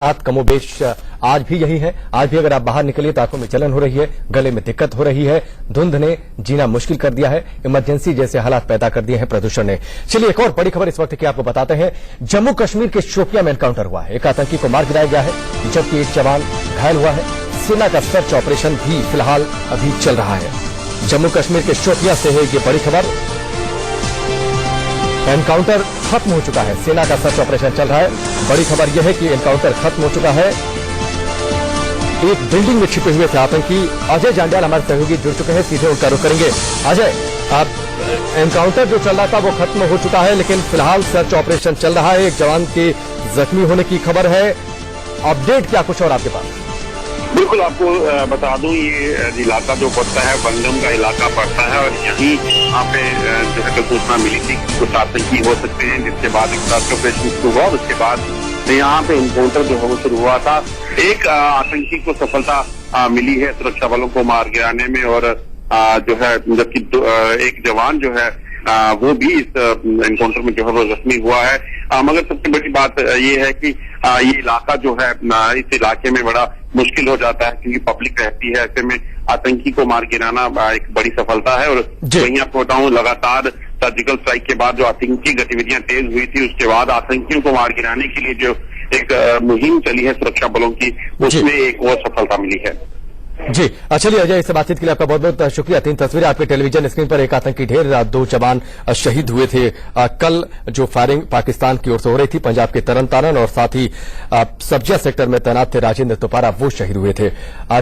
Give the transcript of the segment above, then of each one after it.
हाथ कमोबेश आज भी यही है। आज भी अगर आप बाहर निकलिए तो आंखों में जलन हो रही है, गले में दिक्कत हो रही है। धुंध ने जीना मुश्किल कर दिया है, इमरजेंसी जैसे हालात पैदा कर दिए हैं प्रदूषण ने। चलिए एक और बड़ी खबर इस वक्त की आपको बताते हैं। जम्मू कश्मीर के शोपियां में एनकाउंटर हुआ है, एक आतंकी को मार गिराया गया है जबकि एक जवान घायल हुआ है। सेना का सर्च ऑपरेशन भी फिलहाल अभी चल रहा है। जम्मू कश्मीर के शोपियां से है ये बड़ी खबर। एनकाउंटर खत्म हो चुका है, सेना का सर्च ऑपरेशन चल रहा है। बड़ी खबर यह है कि एनकाउंटर खत्म हो चुका है। एक बिल्डिंग में छिपे हुए थे आतंकी। अजय जांड्याल हमारे सहयोगी जुड़ चुके हैं, सीधे उनका रुख करेंगे। अजय, आप एनकाउंटर जो चल रहा था वो खत्म हो चुका है, लेकिन फिलहाल सर्च ऑपरेशन चल रहा है। एक जवान के जख्मी होने की खबर है। अपडेट क्या कुछ और आपके पास? बिल्कुल, आपको बता दूं, ये इलाका जो पड़ता है बंगम का इलाका पड़ता है और यहीं यहाँ पे जो है सूचना मिली थी कि कुछ आतंकी हो सकते हैं, जिसके बाद एक सर्च ऑपरेशन शुरू हुआ। उसके बाद यहाँ पे एनकाउंटर जो है वो शुरू हुआ था। एक आतंकी को सफलता मिली है सुरक्षा बलों को मार गिराने में, और जो है जबकि एक जवान जो है वो भी इस एनकाउंटर में जो है वो जख्मी हुआ है। मगर सबसे बड़ी बात ये है कि ये इलाका जो है इस इलाके में बड़ा मुश्किल हो जाता है क्योंकि पब्लिक रहती है। ऐसे में आतंकी को मार गिराना एक बड़ी सफलता है। और वहीं आपको बताऊं, लगातार सर्जिकल स्ट्राइक के बाद जो आतंकी गतिविधियां तेज हुई थी, उसके बाद आतंकियों को मार गिराने के लिए जो एक मुहिम चली है सुरक्षा बलों की, उसमें एक और सफलता मिली है। जी, चलिए अजय, इस बातचीत के लिए आपका बहुत बहुत शुक्रिया। 3 तस्वीरें आपके टेलीविजन स्क्रीन पर। एक आतंकी ढेर, 2 जवान शहीद हुए थे। कल जो फायरिंग पाकिस्तान की ओर से हो रही थी पंजाब के तरन तारण, और साथ ही सब्जिया सेक्टर में तैनात थे राजेंद्र तुपारा, वो शहीद हुए थे।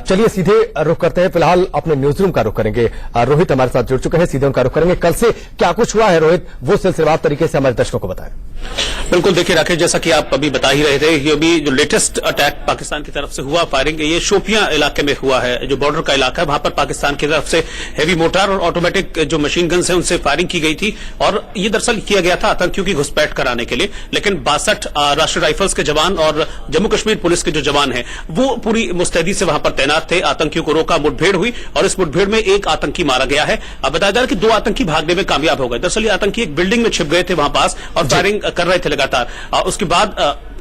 चलिए सीधे रुख करते हैं, फिलहाल अपने न्यूज रूम का रुख करेंगे। रोहित हमारे साथ जुड़ चुके हैं, सीधे उनका रुख करेंगे। कल से क्या कुछ हुआ है रोहित, वो सिलसिलेवार तरीके से हमारे दर्शकों को बताएं। बिल्कुल, देखिए राकेश, जैसा कि आप अभी बता ही रहे थे, ये भी जो लेटेस्ट अटैक पाकिस्तान की तरफ से हुआ फायरिंग, ये शोपियां इलाके में हुआ है, जो बॉर्डर का इलाका है। वहां पर पाकिस्तान की तरफ से हैवी मोर्टार और ऑटोमेटिक जो मशीन गन्स है उनसे फायरिंग की गई थी, और ये दरअसल किया गया था आतंकियों की घुसपैठ कराने के लिए। लेकिन 62 राष्ट्रीय राइफल्स के जवान और जम्मू कश्मीर पुलिस के जो जवान हैं वो पूरी मुस्तैदी से वहां पर तैनात थे। आतंकियों को रोका, मुठभेड़ हुई और इस मुठभेड़ में एक आतंकी मारा गया है। अब बताया जा रहा है कि 2 आतंकी भागने में कामयाब हो गए। दरअसल ये आतंकी एक बिल्डिंग में छिप गए थे वहां पास और फायरिंग कर रहे थे लगातार। उसके बाद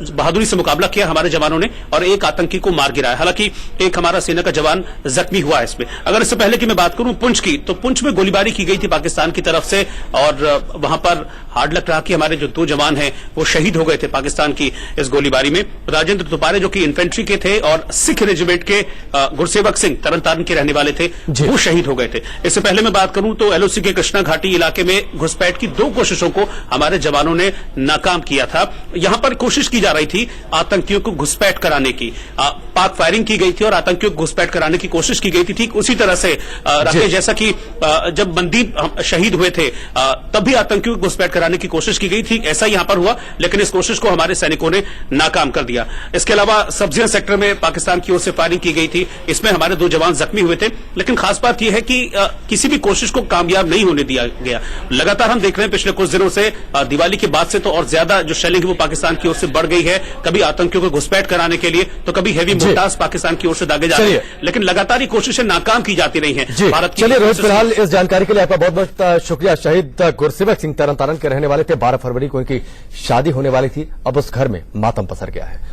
बहादुरी से मुकाबला किया हमारे जवानों ने और एक आतंकी को मार गिराया। हालांकि एक हमारा सेना का जवान जख्मी हुआ है इसमें। अगर इससे पहले कि मैं बात करूं पुंछ की, तो पुंछ में गोलीबारी की गई थी पाकिस्तान की तरफ से, और वहां पर हार्ड लक रहा कि हमारे जो 2 जवान हैं वो शहीद हो गए थे पाकिस्तान की इस गोलीबारी में। राजेंद्र तुपारे जो कि इन्फेंट्री के थे और सिख रेजिमेंट के गुरसेवक सिंह तरन तारण के रहने वाले थे, वो शहीद हो गए थे। इससे पहले मैं बात करूं तो एलओसी के कृष्णा घाटी इलाके में घुसपैठ की 2 कोशिशों को हमारे जवानों ने नाकाम किया था। यहां पर कोशिश की जा रही थी आतंकियों को घुसपैठ कराने की, पाक फायरिंग की गई थी और आतंकियों को घुसपैठ कराने की कोशिश की गई थी। ठीक उसी तरह से राकेश, जैसा कि जब मंदीप शहीद हुए थे तब भी आतंकियों को घुसपैठ कराने की कोशिश की गई थी, ऐसा यहां पर हुआ, लेकिन इस कोशिश को हमारे सैनिकों ने नाकाम कर दिया। इसके अलावा सब्जियां सेक्टर में पाकिस्तान की ओर से फायरिंग की गई थी, इसमें हमारे 2 जवान जख्मी हुए थे। लेकिन खास बात यह है कि किसी भी कोशिश को कामयाब नहीं होने दिया गया। लगातार हम देख रहे हैं पिछले कुछ दिनों से, दिवाली के बाद से तो और ज्यादा जो शेलिंग है वो पाकिस्तान की ओर से बढ़ गई है। कभी आतंकियों को घुसपैठ कराने के लिए तो कभी हैवी मोर्टार्स पाकिस्तान की ओर से दागे जा रहे हैं, लेकिन लगातार ये कोशिशें नाकाम की जाती रही हैं भारत की। चलिए रोहित, फिलहाल इस जानकारी के लिए आपका बहुत बहुत शुक्रिया। शहीद गुरसेवक सिंह तरन तारण के रहने वाले थे। 12 फरवरी को उनकी शादी होने वाली थी, अब उस घर में मातम पसर गया है।